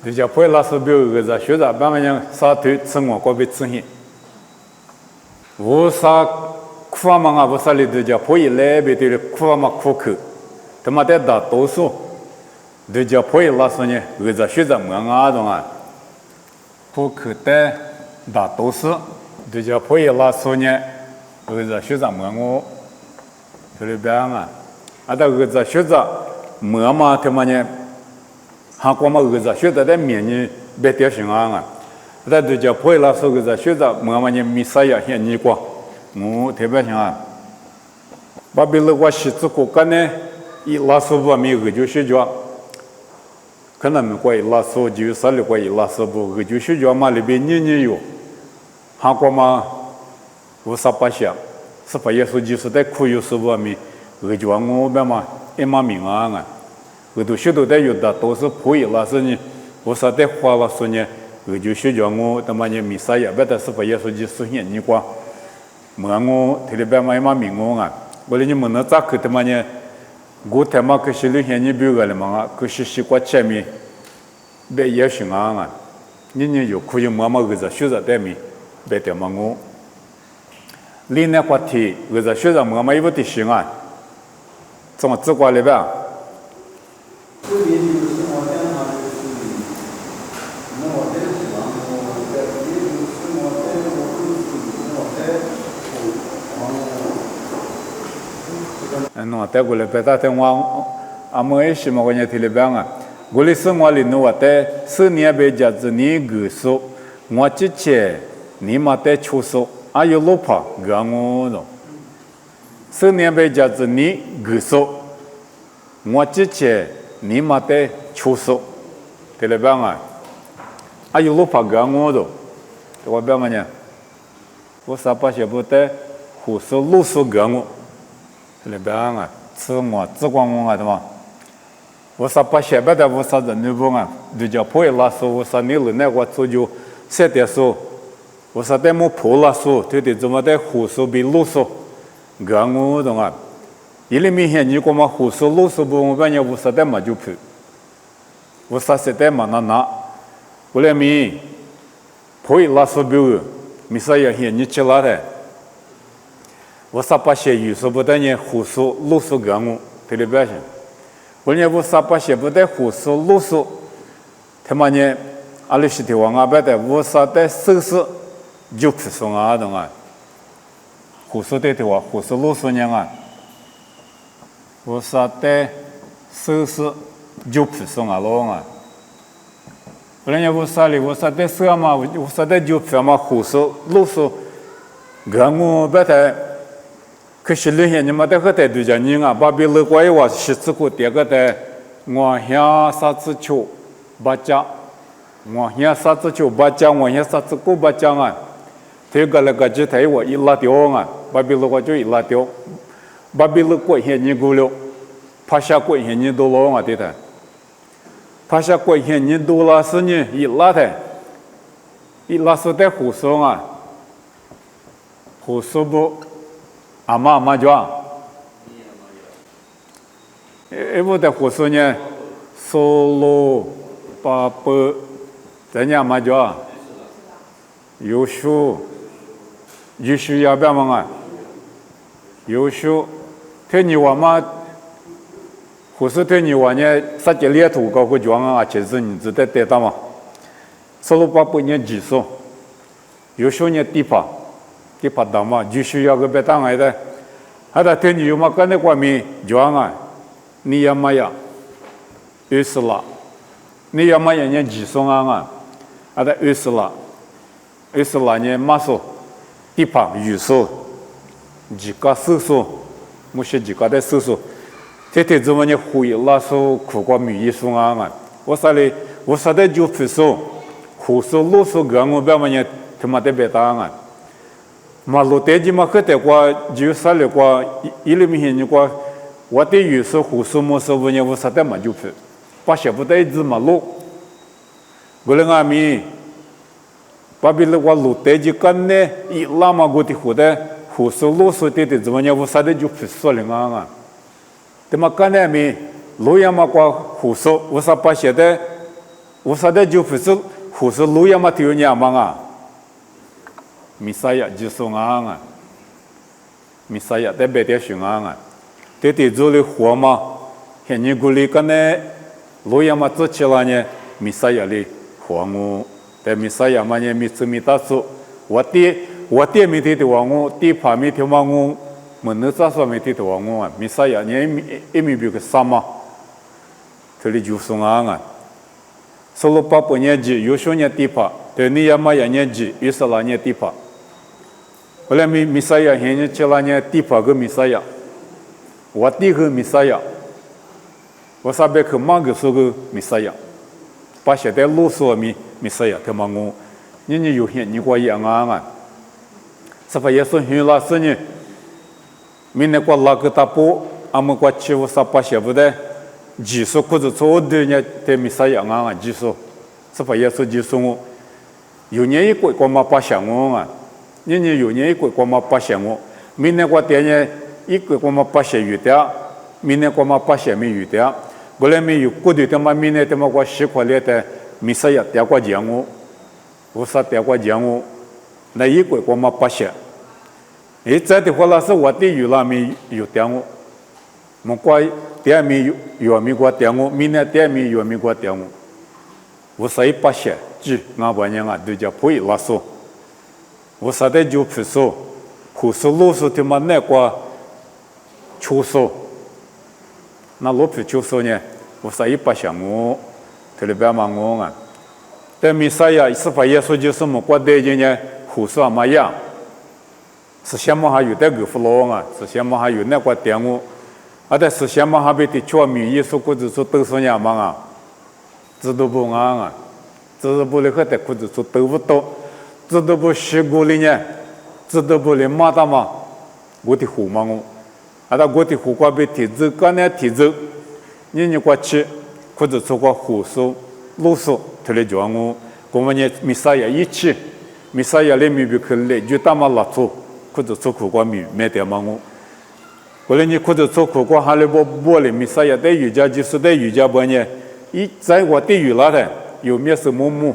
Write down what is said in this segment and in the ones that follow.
对家不拉手表个子，学着慢慢讲啥头生活过被出现，无啥苦嘛啊，无啥里对家不一来别对苦嘛苦口，他妈的大多数对家不一拉手呢，个子学着么啊种啊，苦口的大多数对家不一拉手呢，个子学着么我，这里边啊，啊到个子学着么嘛他妈呢。韩国嘛，个子学着在面呢，别点行啊！在对家不拉手个子学着，慢慢呢，米啥呀？现你过，我特别想啊，把别人我西子国家呢，一拉手不没个就学着，可能没过一拉手就啥里过一拉手不个就学着嘛里边年有，韩国嘛，无啥不想，是把耶稣就是在苦有时不没个就我别嘛一马明啊！我都学到的有的都是可以了，是呢，我说的话了说呢，我就学着我他妈呢没啥也别的是把耶稣基督现你过，问我特别嘛嘛明我啊，我哩你们那咋个他妈呢？我他妈可是里现你表个了嘛，可是西瓜前面别也行啊，你有可以妈妈个子学着的没，别的嘛我，另外话题个子学着妈妈有的行啊，怎么自挂里边？喏，带过来别打电话，阿莫也是嘛，我讲提了边啊。我哩生活里侬话带4年别家子你个数，我之前你嘛带出手，还有路跑个我喏。4年别家子你个数，我之前你嘛带出手，提了边啊，还有路跑个我喏，我边嘛呢，我啥把些不带，胡说路说个我。里边啊，吃我只管我啊，对吧？我说把下边的我说人那不啊，对家破拉说，我说你人那我做就7点说，我说在么破拉说，对的怎么在胡说比路说，个我懂啊？一里明显你讲嘛胡说路说不，我感觉我说在嘛就破，我说是在嘛那，我来明破拉说比个，没啥也现你吃了的。我啥把些有时不得呢胡说路说个我，对了表现。我呢我啥把些不得胡说路说，他妈呢阿里是的话阿伯的我啥的手势就不说啊懂啊。胡说的话胡说路说呢啊，我啥的手势就不说啊咯啊。我呢我啥哩我啥的手嘛我啥的就不嘛胡说路说个我不得。可是那些你们在和在对家人啊，把别人怪我是这个这个的，我想啥子球不讲，我想啥子球不讲，我想啥子狗不讲啊，这个那个只台我一拉掉啊，把别人我就一拉掉，把别人过些你够了，怕下过些你都了啊对的，怕下过些你都了是呢一拉的，一拉是在胡说啊，胡说不。阿妈叫，我在胡说呢，solo 爸爸，咱家妈叫，优秀要不要嘛啊？优秀，对你话嘛，胡说对你话呢，啥叫猎头搞个讲啊？其实你只得得到嘛，solo 爸爸呢技术，优秀呢地方。di padama jushu ya be tang ai da ada ten yu ma kan kwa mi joanga ni ya ma ya usla ni ya ma ya nya ji song anga ada usla ne ma so di pa yu so ji ka su so mo she ji ka de su so te te zo ma ne hu yi la so ku kwa mi yi song anga wo sa de ju fu so hu so lo so ga ngo ba ma ne te ma de be ta anga嘛，老代际嘛，可得过就啥了过，一里面你过，我对有时胡说么说不呢，我啥的嘛就不，把些不带子嘛路，我那阿米，把别人我老代际干呢，一拉嘛我的胡的胡说啰嗦的怎么呢，我啥的就不说了啊，对嘛干呢米，路亚嘛过胡说，我啥把些的我说的就不是胡是路亚嘛丢娘嘛啊，弥赛亚就是啊，弥赛亚在别的熊啊，对对做的活嘛，现你鼓励个呢，路亚嘛做起来呢，弥赛亚的活我，在弥赛亚嘛呢，弥斯弥达说，我爹弥提的话我，爹怕弥提嘛我，门那咋说弥提的话我啊，弥赛亚呢一米比个啥嘛，这里就是啊。solo papa nyaji yoshonya tipa te niyama ya nyaji isalanya tipa oleh misaya hanya celanya tipa ke misaya wati ke misaya wasabe ke mag so ke misaya pasha de lo so misaya te mangu ni yo hian ni kwa yang anga sapa yeso hila senye minne kwa la ke tapo am kwa chiwo sapa sha bude ji so ko zo de nya te misaya nga ji so sa fa yeso ji so ngo yu nye ko ko ma pa sha ngo nga ni yu nye ko ko ma pa sha ngo min ne kwa te nya i ko ma pa sha yu ta min ne ko ma pa sha mi yu ta go le mi yu ko de te ma min ne te ma kwa shi kwa le te misaya te kwa ji ngo wo sa te kwa ji ngo na i ko ma pa sha e za de kwa la sa wa te yu la mi yu ta ngo mo kwa dia mi yo mi kwa tiango mina dia mi yo mi kwa tiango wo sai pa she ji nga ba nya nga de ja pui la so wo sa de ju phu so khu so lo so te ma ne kwa chu so na lo phu chu so ne wo sai pa sha ngo te le ba ma ngo nga te mi sa ya is fa ye so ji so mo kwa de ji ne khu so ma ya是什么还有的个弗罗啊是什么还有那个tiango啊，但是什么还被的全民耶稣或者说都是样嘛啊，知道不啊？知道不了和的或者说都不到，知道不学过了呢，知道不了马达嘛，我的虎嘛我，啊，那我的虎瓜被提子干呢提子，你过去或者说过虎手、路手，他来叫我们呢米撒亚一起，米撒亚里面比可来就他妈拉走，或者说苦瓜米没得嘛我。后来你或者做苦瓜，哈利波里米撒亚在瑜伽就是在瑜伽班呢，一在我地狱了的，有咩是木木，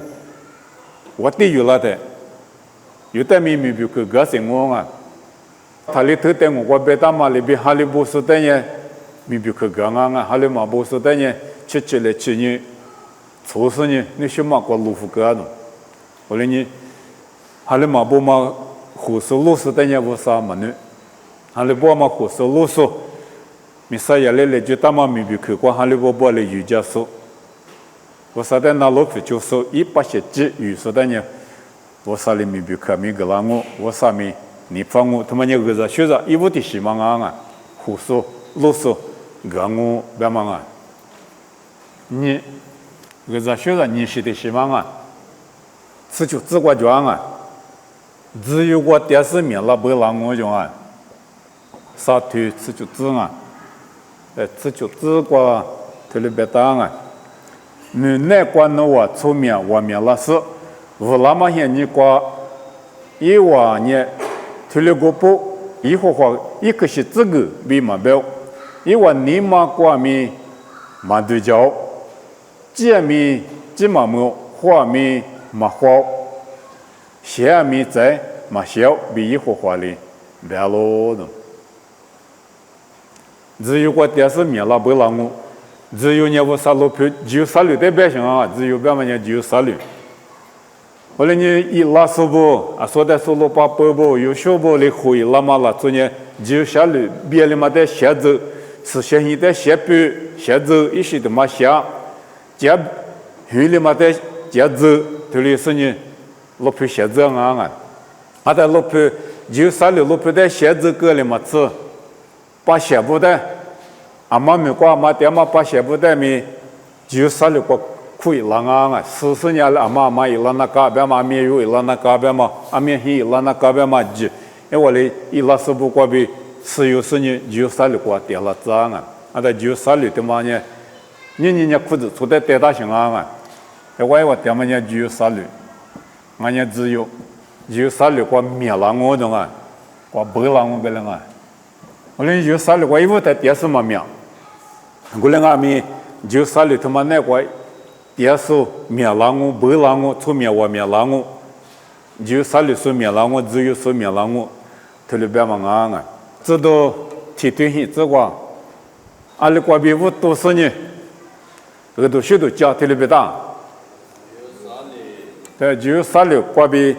我地狱了的，有的咪比个个性我啊，他里头的我别大马里边哈利波说的呢，咪比个个啊，哈利马波说的呢，吃来吃呢，做事呢，你什么个路虎个的，后来你哈利马波嘛，胡说路说的呢，我啥么呢？哈利波嘛，胡说啰嗦，米撒亚来就他妈咪比去过哈利波来瑜伽说，我说的那老夫就说一把些字语说的呢，我说里咪比去咪个啦我说咪你放我他妈那个在学着一部的西忙啊，胡说啰嗦，个我别忙啊，你个在学着你是的西忙啊，这就自个讲啊，只有我电视面了不让我讲啊。沙土吃就子啊，吃就子瓜，特别别当啊。你那瓜那我出面我面了是，我那么些你瓜，一万年，特别个不，一会儿一个是这个比嘛标，一万你嘛瓜米嘛对焦，这米这嘛么花米嘛花，小米在嘛小比一会儿哩别咯的。只有我电视面了不让我，只有你我杀戮票，只有杀戮的百姓啊，只有别么呢，只有杀戮。后来你一拉手不啊，说的说了把包不，有小包的会拉嘛拉做呢，只有杀戮，别的嘛的写字，是写你的写笔写字，一些的嘛写，写会的嘛的写字，这里是呢，老票写字啊，啊的老票只有杀戮老票的写字个的嘛字。把写不的，阿妈咪过阿妈爹妈把写不的咪，就杀了个苦一浪啊！40年了，阿妈伊拉那嘎边嘛，咪有伊拉那嘎边嘛，阿咪伊拉那嘎边嘛就，因为嘞伊拉是不过比10年就杀了个跌了涨啊！啊，的就杀了的嘛呢，你裤子出的带大型啊！我爹妈呢就杀了，俺呢只有就杀了个灭了我种啊，个白了我个人啊！我们就杀了我一部的电视嘛面，我们阿咪就杀了他妈那个第二说灭狼我不狼我出灭我灭狼我就啥里说灭狼我只有说灭狼我特别别忙啊这都提对起这个阿里瓜比我多少年这都许多家特别大对只有啥里瓜比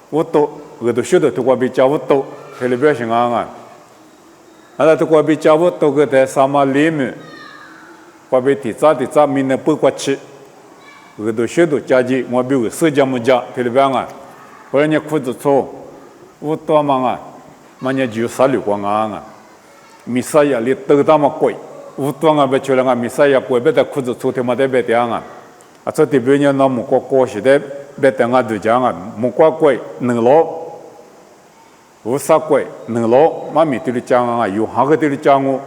我多这都许多都瓜比家我多特别行啊那都瓜比家我多个在沙漠里面瓜比地扎民的不过去这都许多家己我比如社交么家特别啊后来你裤子错我多忙啊嘛你就啥里光啊米沙亚里都他妈贵我多啊别去了啊米沙亚贵别的裤子错他妈的别的啊这这边呢那么过时的别的啊都讲啊么贵能老无啥贵能老嘛米对你讲啊有哈个对你讲我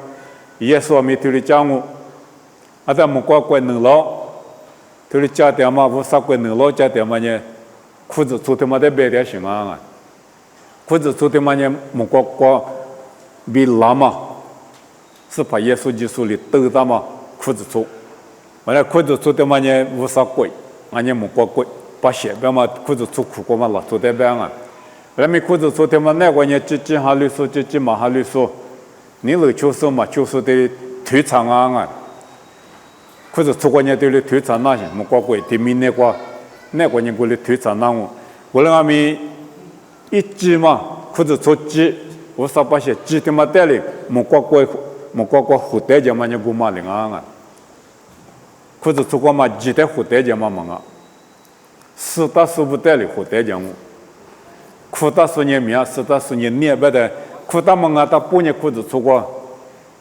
耶稣米对你讲我但么贵能老对你讲的嘛无啥贵能老讲的嘛呢裤子错他妈的别的行啊裤子错他妈呢么比拉嘛是把耶稣基督里都他妈裤子错完了裤子错他妈呢无啥贵俺呢么贵把鞋边嘛裤子错苦过嘛老错的边啊那么裤子错他妈那个呢几哈律说几嘛哈律说你老就是嘛就是的腿长啊裤子错过呢对的腿长那些么贵对面那个呢过的腿长那我那俺们一季嘛裤子错季我啥把些季他妈带来么贵后代家嘛呢过嘛领啊裤子错过嘛季的后代家嘛啊四大四不带来后代家我裤大数年面四大数年年别的裤大嘛啊他半年裤子错过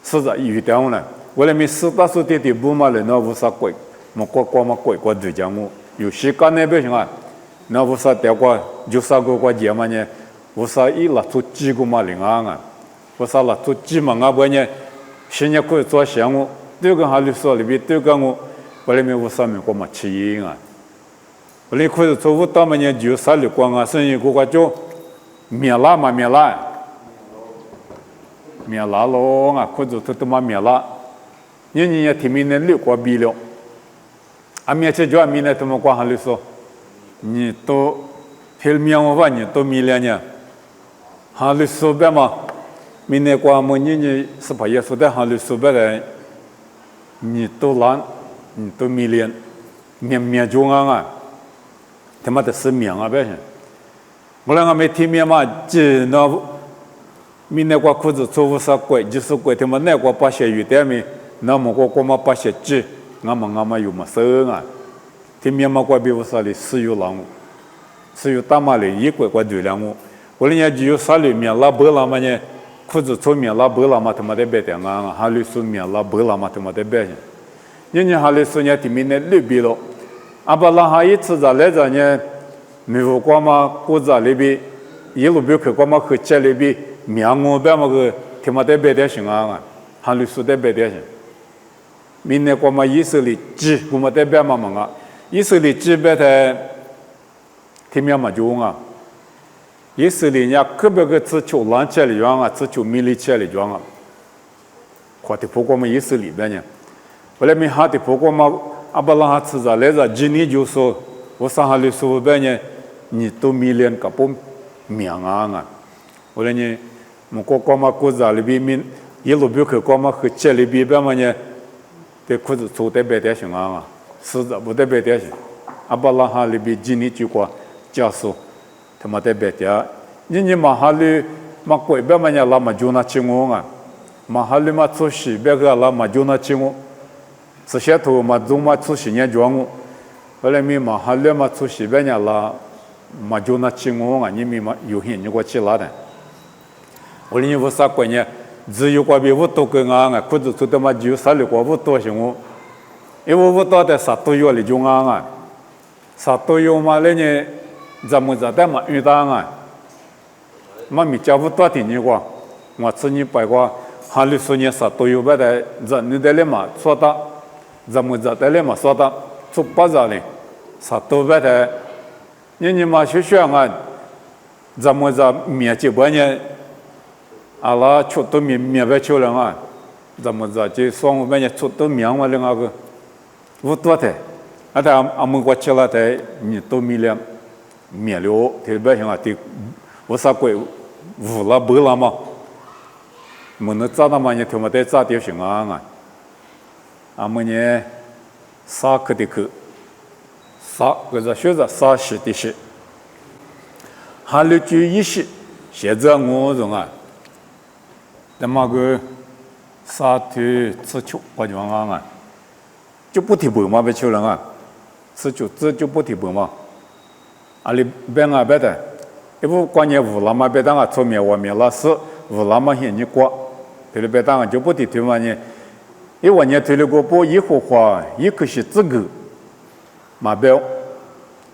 是在有点了我那么四大数的不嘛了那无啥贵么嘛贵过对家我有时间那边行啊那无啥掉过就啥个节嘛呢无啥一拉出几个嘛领啊无啥拉出几嘛啊不呢现在可以做项目这个哈律说里边这个我那边无啥没过嘛起因啊我那可以做我当年就啥里光啊生意个就灭拉咯啊可以做他妈灭拉你也听明年6个比了啊灭这就明年他们光哈律说你都黑面我问你都明年呢哈律说别嘛明年光么你是把耶稣的哈律说别的你都烂你都明年面中啊他妈的是面啊别行我那个没听面嘛只那明年光裤子做无啥贵就是贵他妈那个把些鱼点面那么我嘛把些只俺们有么生啊听面嘛过比无啥的石油浪石油大马的一贵对了我人家只有啥里面拉不拉嘛呢裤子做面拉不拉嘛他妈的别的啊哈里说面拉不拉嘛他妈的别人哈里说呢听面的绿比了阿巴拉哈一次在来着呢没有过嘛过在里边一路别去过嘛去这里边面我别嘛个听嘛的别的行啊哈里说的别的行明年过嘛以色列几过嘛的别嘛啊以色列几别的听面嘛就啊以色列人特别个只求蓝起来装啊只求米里起来装啊快的不过嘛以色列边呢后来没哈的不过嘛阿巴拉哈吃在来着今年就说我上哈里说边呢你都米连个不面啊后来呢我过嘛过在里边一路别去过嘛去这里边嘛呢这裤子做的别的行啊是的不得别的行阿巴拉哈里边今年就过加速他妈的别的你嘛哈里嘛贵别嘛呢拉嘛就那情况啊嘛哈里嘛出息别个拉嘛就那情况这些头嘛总嘛出息呢装我后来咪嘛哈里嘛出息别呢拉嘛就那情况啊你咪嘛有现你过去拉的我哩无啥关呢只有过比我多个啊裤子做的嘛就啥里过我多行我因为我到的啥都有里就啊啥都有嘛嘞呢咱们在的嘛遇到啊嘛咪家不多的你过我自己白过哈里说呢啥都有别的咱你的嘞嘛说的咱们在的嘞嘛说的做巴扎嘞啥都别的你嘛学啊咱们在面这边呢阿拉出都面白出来啊咱们在这双边呢出都面嘛那个我多的啊，但阿们过去了，在你都米了面了，特别像啊，的为啥鬼无了不了嘛？没能找到嘛，你听没得找点什么啊？阿们呢，啥去的去，啥或者学着啥学的学，还有就一些，现在我种啊，那么个啥去吃球或者啊，就不提白嘛，别求人啊，吃球这就不提白嘛，阿里边啊别的，一不关键无那么别当啊，出面外面老师无那么嫌你过，对了别当啊就不提嘛呢。一万年推了个波，一火花，一个是这个马标，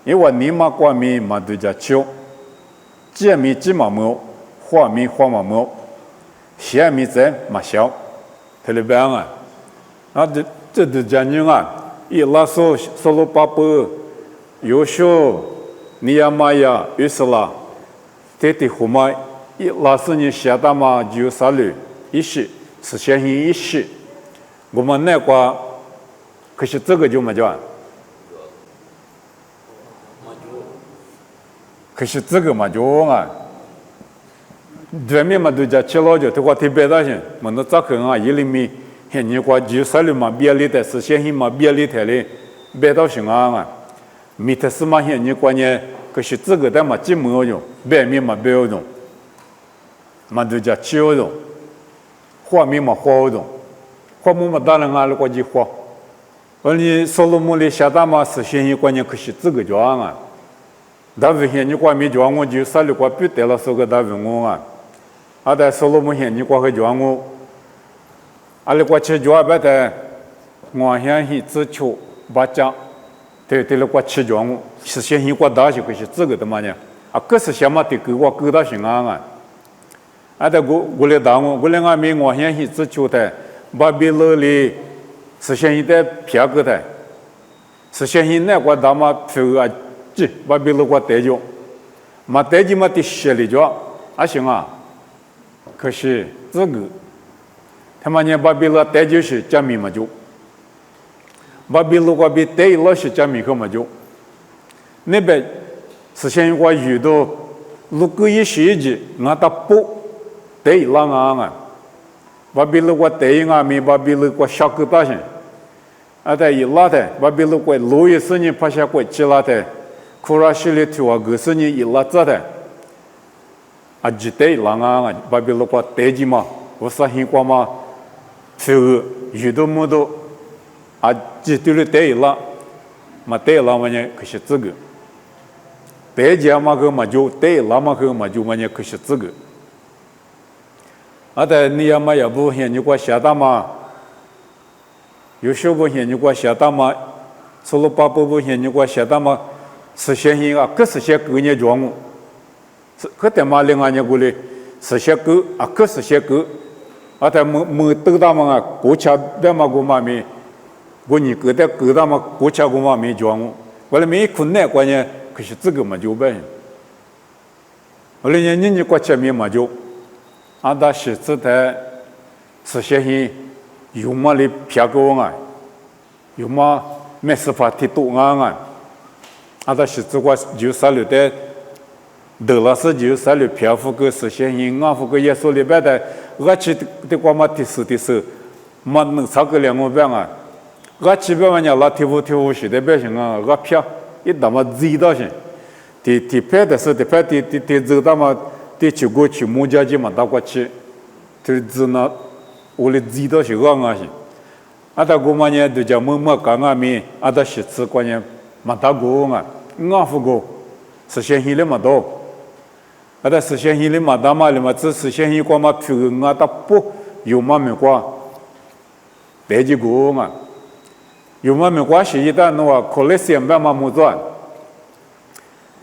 一万年马挂米马对家球，鸡米鸡马毛，花米花马毛，虾米在马小，推了边啊，啊这对家人啊，一拉手手罗巴布，优秀，尼亚玛呀，于是啦，这对后嘛，一拉手你下大嘛就杀戮，一时是先行一时。我们那块，可是这个就没叫，可是这个嘛叫啊，对面嘛都叫吃老酒，他话特别大些，么那咋可啊？一厘米，现你话就三厘嘛，别里的是先行嘛，别里头的，别到行啊，米特是嘛现你关键，可是这个的嘛几毛用，别米嘛别用，嘛都叫吃用，花米嘛花用。花木嘛，当然啊，如果去花，而你收入木里下大嘛是先一关键，可是这个叫啊，但是现你关没叫我就啥的话不得了，收个大份我啊，啊在收入木现你关会叫我，啊你过去叫别的，我现在只求把家，对了过去叫我，是先一关大些，可是这个的嘛呢，啊可是先嘛得给我给到行啊，啊在我来打我来俺们我现在只求的。把别楼里实现一代票个的，实现一那个大嘛票啊，这把别楼个带着，嘛带着嘛得写里着，啊行啊，可是这个他妈呢把别楼带着是加密嘛就，把别楼个别带了是加密个嘛就，那边实现一个遇到如果一学期俺打不带了啊。把别人我对应啊，没把别人我下个大些，啊，在一拉的，把别人我路易斯尼拍下过去拉的，库拉西里头啊，个是你一拉着的，啊，只对拉啊，把别人我对起嘛，我啥情况嘛，就遇到么多，啊，只对了对拉，嘛对拉嘛呢，可是这个，对家嘛个嘛就对拉嘛个嘛就嘛呢，可是这个。啊，但你要嘛要不现你给我下大嘛，有时候现你给我下大嘛，除了把不现你给我下大嘛，是现行啊，可是些狗年装我，是可得嘛另外呢过来，是些狗啊，可是些狗，啊但没都大嘛啊，国家别嘛个嘛没，我你狗的狗大嘛国家个嘛没装我，我来没困难关键可是这个嘛就呗，我来你国家没嘛就。俺打写字的，是些些有么的票个啊，有么没事法提多啊，俺打写字个就啥了的，得了是就啥了票付个是些些俺付个也说里边的，俺去的个嘛提示的是，嘛能查个两个边啊，俺去边嘛伢拉提付是的边行啊，俺票一打嘛知道些，提票的是提票提知道嘛。得去过去木家去嘛，到过去，就只那我来知道是个啊些，啊，他过嘛呢，就叫么讲啊咪，啊，他写字关键嘛大个啊，俺夫个实现起来嘛多，啊，他实现起来嘛大嘛了嘛，只实现起过嘛票啊，他不有嘛没过，得几个啊，有嘛没过是一旦那话可能先办嘛没做，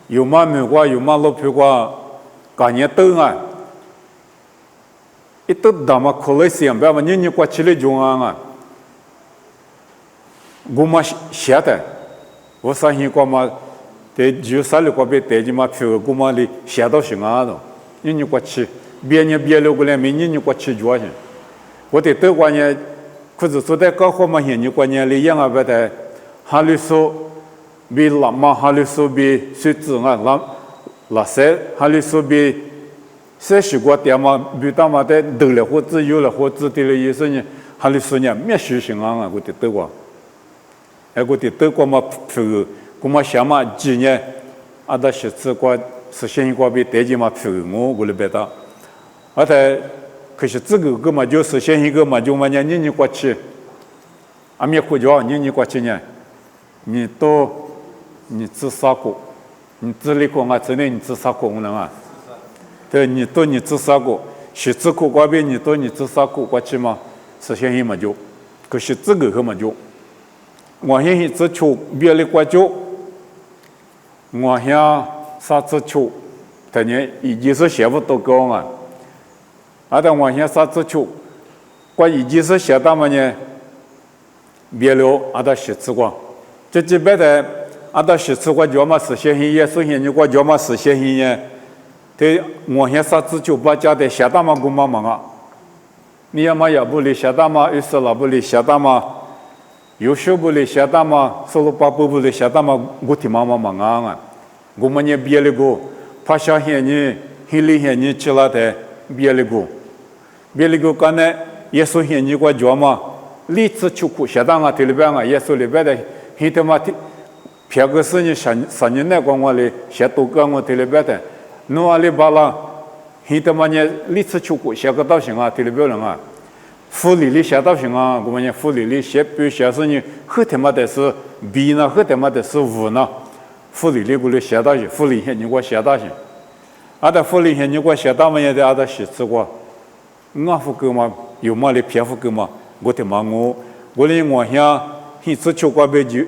有嘛没过有嘛老票过。感觉都啊，一都打嘛可能想办法，你过去了就啊，我嘛写的，我相信过嘛，在就啥了过别带起嘛票，我嘛里写到行啊的，你过去，别了过来没你过去就行，我得关键，可是说在搞好嘛些，你关键里样啊别的，哈里说比拉玛哈里苏比水子啊拉塞哈里苏比些许国点嘛比他妈的得了或自由了或自的了意思呢哈里苏呢没实行啊我的德国哎我的德国嘛是我嘛想嘛今年啊的是这个实现一个比得劲嘛是我的别的而且可是这个嘛就实现一个嘛就嘛年过去啊没国家年过去呢你都你自杀过你自立过啊真的你自杀过我能啊对你都你自杀过是自苦瓜边你都你自杀过过去嘛实现一嘛就可是这个嘛就我现在只求别的国家我想啥只求但你已经是写不到高啊但我想啥只求我已经是写到嘛呢别了的写字光这基本的的写字光叫嘛实现一也首先你我叫嘛实现一呢对我想啥只求把家的写到嘛姑妈妈啊你要嘛也不里写到嘛意思了不里写到嘛有时不里写到嘛所罗巴不里写到嘛我听妈妈忙啊我们也别了个怕想些你黑里些你吃了的别了个干呢也首先你我叫嘛历次出库写到啊这里边啊也说里边的黑他妈别个是你三年来光我里写多个我这里边的侬阿里巴拉黑他妈呢历次出库写个到行啊这里边人啊福利里写到行啊我们呢福利里写比如写是你和他妈的是 B 呢和他妈的是5呢福利里不里写到去福利些你我写到去的福利些你我写到嘛也得的写字过我福个嘛有嘛里偏福个嘛我的嘛我里我想一次出国被就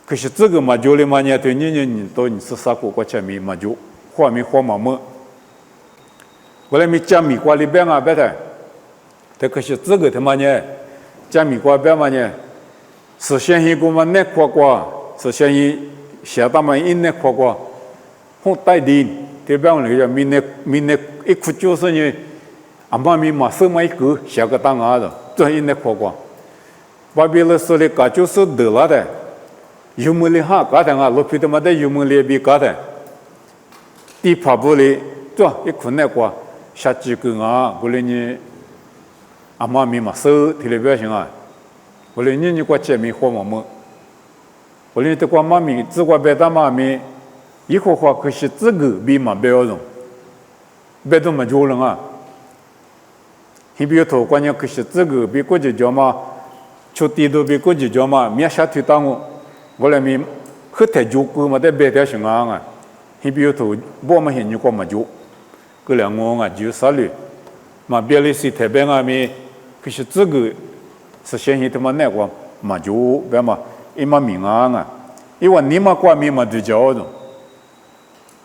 可是这个嘛就里嘛呢对你都你是啥国前面嘛就画面画嘛么我来没讲米国里边啊别的但可是这个他妈呢讲米国边嘛呢实现一个嘛那国实现一写到嘛一那国后带领这边那个民那一哭就是呢阿妈咪嘛什么一个写个档案的这一那国巴比伦说的个就是得了的有没里哈搞的啊罗皮他妈的有没里比搞的地帕布里这一哭那国下几个啊不然呢阿妈咪嘛收提了表情啊不然你过前面活么不然这个妈咪这个别的妈咪以后话可是这个比嘛不要用别的嘛就人啊你比如说关键可是这个比国际叫嘛出地都比国际叫嘛没下推当我来咪和太久过嘛在别的情况啊你比如说我们现在过嘛就个两个啊就啥哩嘛别的是特别啊咪可是这个是现在他妈那个嘛就别嘛一嘛民啊因为你嘛过咪嘛就叫的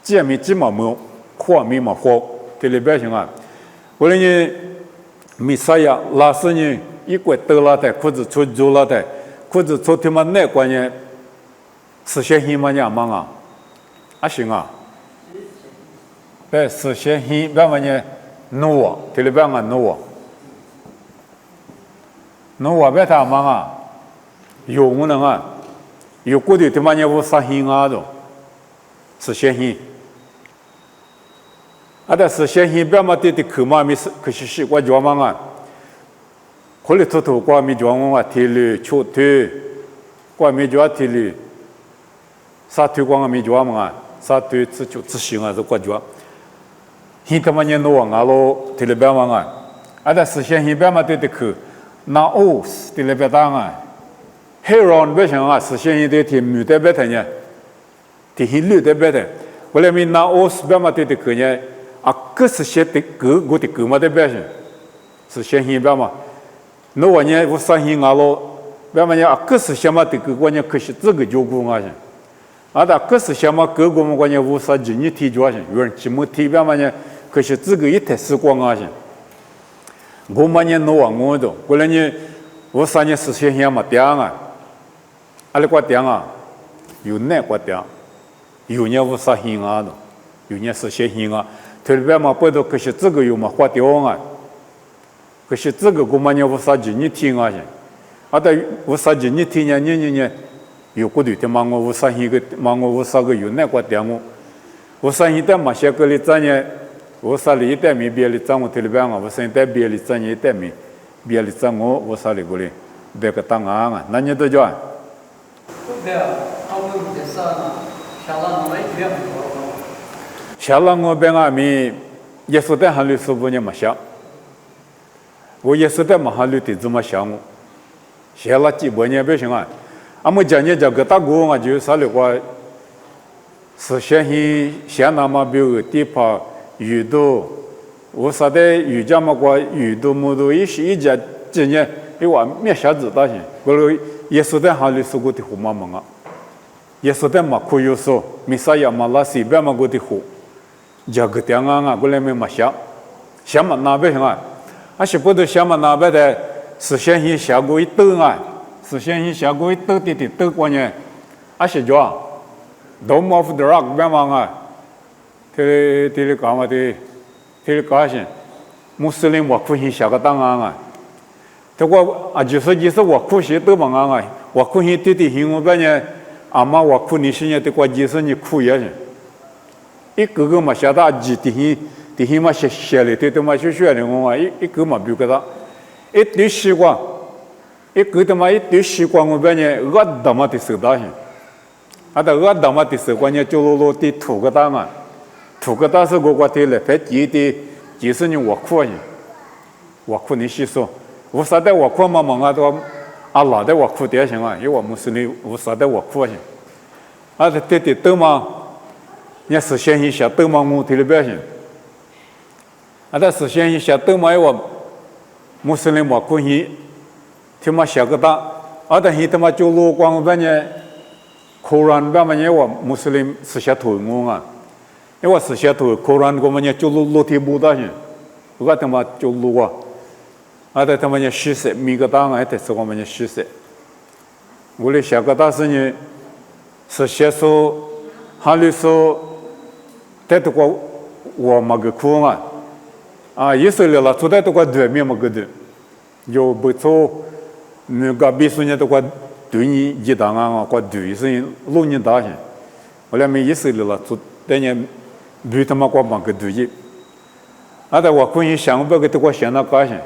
这咪这嘛没过咪嘛活这里边行啊我来呢米啥呀拉是呢一块得了的或者出租了的或者出他妈那个呢实现性嘛呀嘛行啊别实现性别嘛呢诺这里边啊诺别他嘛有我能啊有过的他妈呢我啥性啊都实现性但实现性别嘛的可嘛咪可是我叫嘛可里头过咪叫我提里出推过咪叫提里啥推广咪叫嘛啥推自就自行啊这过叫现他妈呢诺啊咯提里边嘛但实现性别嘛的可那提里边当啊黑人别想啊实现性的提没得别的呢提黑绿的别的我来咪那别嘛的可呢可实现的我的嘛的别是实现性别嘛那我呢我实现啊咯别嘛呢可实现嘛的我呢可是这个就过啊但可实现嘛我们我呢我啥经济提就行有人怎么提别嘛呢可是这个一太时光啊行我们呢那我都过来呢我啥呢实现性嘛点啊里个点啊有那个点有呢我实现啊都有呢实现性啊特别嘛不都可是这个有嘛花掉啊可是这个我们呢我啥经济提啊行但我啥经济提呢有过对的嘛我无啥一个嘛我无啥个有那个点我，无啥一点嘛些个里咱呢，无啥里一点没别里咱我提里边啊，无啥一点别里咱一点没别里咱我无啥里过里，别个当啊，那你都叫。下了我边啊咪，也是在喊律师部呢嘛想，我也是在嘛喊律的怎么想我，下了几百年不行啊，俺们讲呢这个大国啊就啥的话，是先先那么比如地方遇到，我啥的遇见嘛过遇到么多一些一家今年因为没啥子大些，我了也是在喊律师部的胡嘛嘛啊。也是在马库有说，米萨亚马拉西边马过的湖，这个地方啊，过来没马想，想嘛那边啊，啊是不得想嘛那边的，是先去下过一兜啊，是先去下过一兜的兜过呢，啊是叫，Dome of the Rock边嘛啊，这讲嘛的，这讲些，穆斯林我库去下个档啊，这个啊就是我库去兜嘛啊，我库去的行我边呢。阿妈我哭你现在的关键是你哭也是，一个个嘛下大几地形嘛写了的嘛学的我啊一个嘛比个大，一堆西瓜，一个的嘛一堆西瓜我边呢饿的嘛的手大些，啊的饿的嘛的手关键就落的土个大嘛，土个大是我的了，反正就是你我哭些，我哭你细说，我啥的我哭嘛嘛啊都。啊，老的我哭点行啊，因为我们是你无啥的我哭行，啊，这都嘛，你是先一下都嘛母体的表现，啊，但是先一下都嘛我穆斯林我哭去，他妈下个大，啊，但是他妈就路光半年，口然半年我穆斯林是下头我啊，因为是下头口然我们呢就路体不大行，我他妈就路啊。啊，在他们家虚设，每个档案都是我们家虚设。我的下个大事呢，是写说，哈里说，在这个我们个苦啊，啊，以色列了，坐在这个对面么个的，有不错，那个比如呢这个对你一档案啊，个对是路你大些，我俩没以色列了，坐在呢，比他妈个么个对的，啊，在我可以想不个这个想那干些。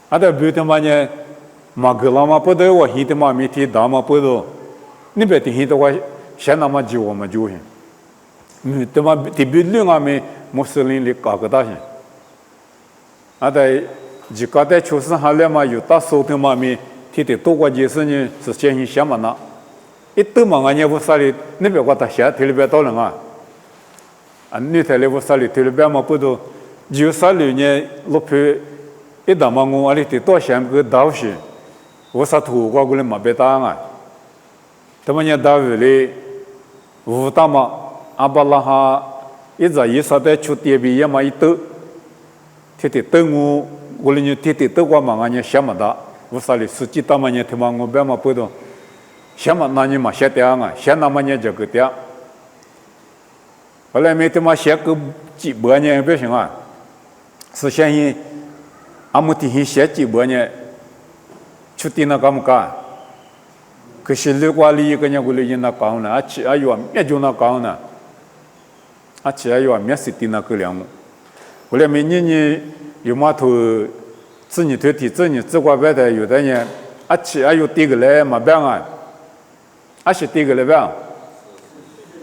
啊，在比他妈呢，马格拉嘛不得我现在嘛没提大嘛不得，你别听现在我现在嘛就我们就行，他妈特别另外面穆斯林里搞个大些，啊在就搞在确实还来嘛有大手头嘛面，提的多过件事呢是先去想嘛那，一都嘛俺也不啥哩，你别管他想提里边到人啊，啊你提里不啥哩提里边嘛不得，就啥哩呢落去。一打嘛，我里的多想个道士，我啥土瓜过来嘛别打啊！他们家大卫哩，武大嘛，阿巴拉哈一直一啥的出点边也嘛一兜，天天兜我里呢天天兜过嘛，俺家想嘛大，我啥哩实际大嘛呢，他妈我别嘛不懂，想嘛那你嘛想点啊，想那么呢这个点，后来没他妈想个几百年不行啊，是相信。阿姆提hin写几百年，出地那干么干？可是六瓜里一个人过来人那搞呢，而且还有灭就那搞呢，而且还有灭死地那个两么？后来每年有码头子女团体子女自挂外头有的人，而且还有第个来嘛办啊，而且第个来办，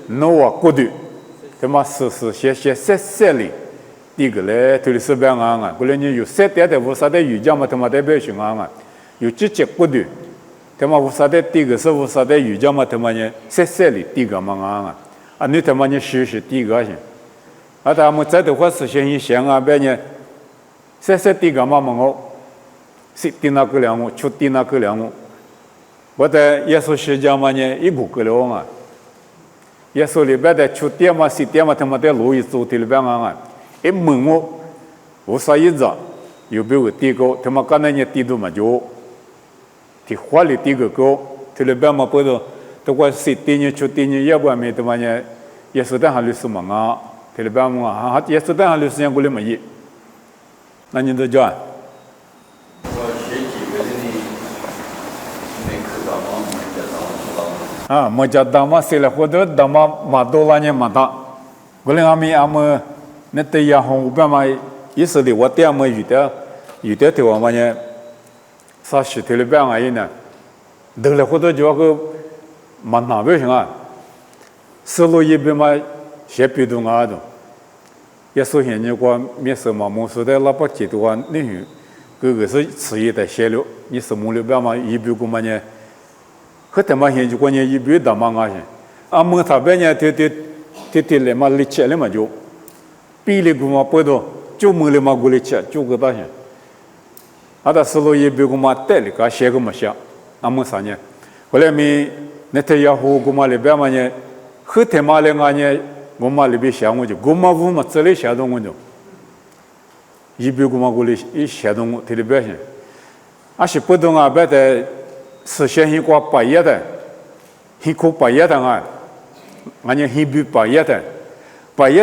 侬我过去，他妈是写三里。第个嘞，对是边啊，过来你有三代的无啥的语讲嘛，他妈代表性啊，有几节不对，他妈无啥的第个是无啥的语讲嘛，他妈呢三里第个嘛啊，你他妈呢学第个行，啊，他们在的话是先想啊，别呢，三第个嘛我，是第那个两我，出第那个两我，我在耶稣学讲嘛呢，一个了啊，耶稣里边的出点嘛是点嘛，他妈的路一走的里边啊。一问我啥意思？有没有第个？他妈刚才你第度嘛就，提花里第个高，提了边嘛不都，都怪谁第你出第你，要不然没他妈呢，也是在喊律师嘛啊，提了边嘛啊，也是在喊律师讲过来嘛一，那你都叫啊？我学几个的你，没看到吗？没得到，知道吗？ mejadama sila khudu dama madolanya mata gole ami am nete ya hong ubama isli wate am yuta te wamanya sa shi tele bang ayina de la khudu jo ko manna be nga solo yebe ma shepi du nga do ya so hian ni kwa mie se ma mo so de la pa chi tu wan ni hu ge se ci de xie liu ni se mo liu ba ma yi bi gu ma ne he te ma hian ji kwa ne yi bi da ma nga xian a mo ta be ne te le ma li che le ma jo pi le gu ma po do ju mo le ma gu le che ju ge da xian a da solo yi bi gu ma te le ka xie gu ma xia a mo sa ne ko le mi ne te ya hu gu ma le ba ma ne he te ma le nga ne goma libi xiang ju goma vu ma zeli xia dong ju yibi goma gu li yi xia dong ti li be xian a shi pu dong a be de si xian hi kwa pa ye de hi ku pa ye de nga ne hi bi pa ye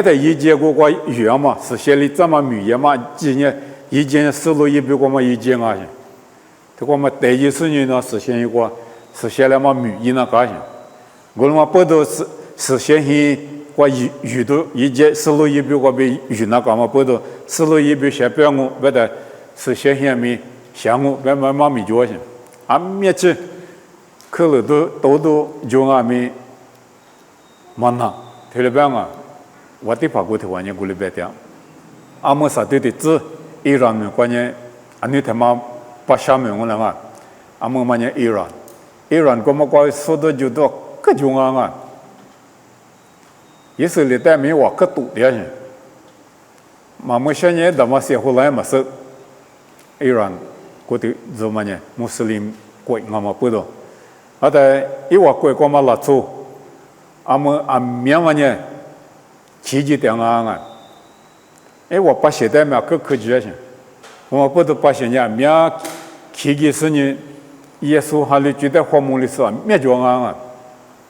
de yi jie gu kwa yue ma si xian li zhe ma mu ye ma ji ne yi jie ne si lu yi bi gu ma yi jie nga xian te kwa ma de yi si ni na si xian hi kwa si xian le ma mu yi na ka xian gu ma pu do si xian hi qua语都一节思路一表，我被语那干嘛不都思路一表写表我，别的是写下面想我，别慢慢咪做些，啊面子，可能都就俺们慢呐，特别办啊，我的法国台湾人过来别的，俺们啥对的字，伊朗人关键，俺们他妈把下面我那个，俺们嘛呢伊朗干嘛过说的就多，各种啊。也是历代没我可多的人，嘛么些年他妈写回来嘛是，伊朗国的怎么呢？穆斯林国我们不多，而且伊我国我们拉出，俺们俺面嘛呢，奇迹点啊！哎，我把现在嘛可科技些，我们不都把现在面奇迹是呢，耶稣哈利觉得荒漠的时候灭绝啊，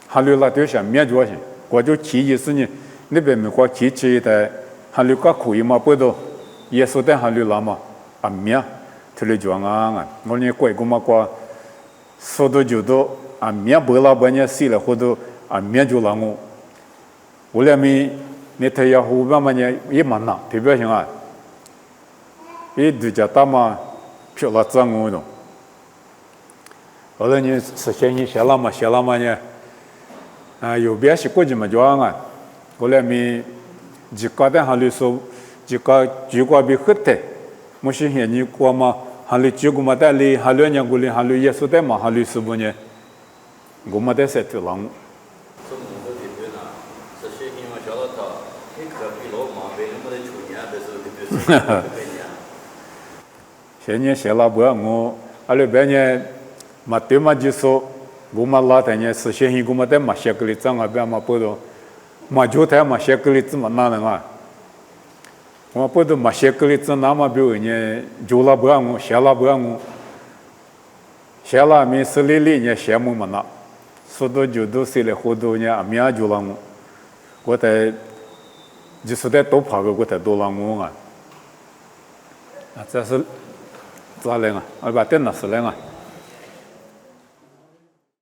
哈利拉丢下灭绝些。我就奇迹是呢，那边美国奇迹的，还有个可以嘛？不都耶稣的还有那么啊面，特别壮啊！我呢贵个嘛个，说到就到啊面不拉不呢死了，或者啊面就让我来咪你睇下后边嘛呢也蛮难，特别像啊，一度假大嘛漂亮脏我的，后来呢实现一下了嘛呢。有别是国际嘛讲啊，过来咪自家的还是说自家主国比好的，莫是现你过嘛，还是主国嘛的哩，还是人过哩，还是耶稣的嘛，还是什么呢？我们的是土狼。现在写了不我，阿拉别呢，嘛对嘛就说。我们拉的呢，是现在我们在马些个里长啊，别嘛不多，马就在马些个里怎么难啊？我不多马些个里怎那么比如呢，就拉不让我，写拉不让我，写拉没是里呢，写么嘛那，说到就都写了好多呢，没就让我在就是在多跑个，我在多让我啊，这是咋来啊？把电脑是来啊？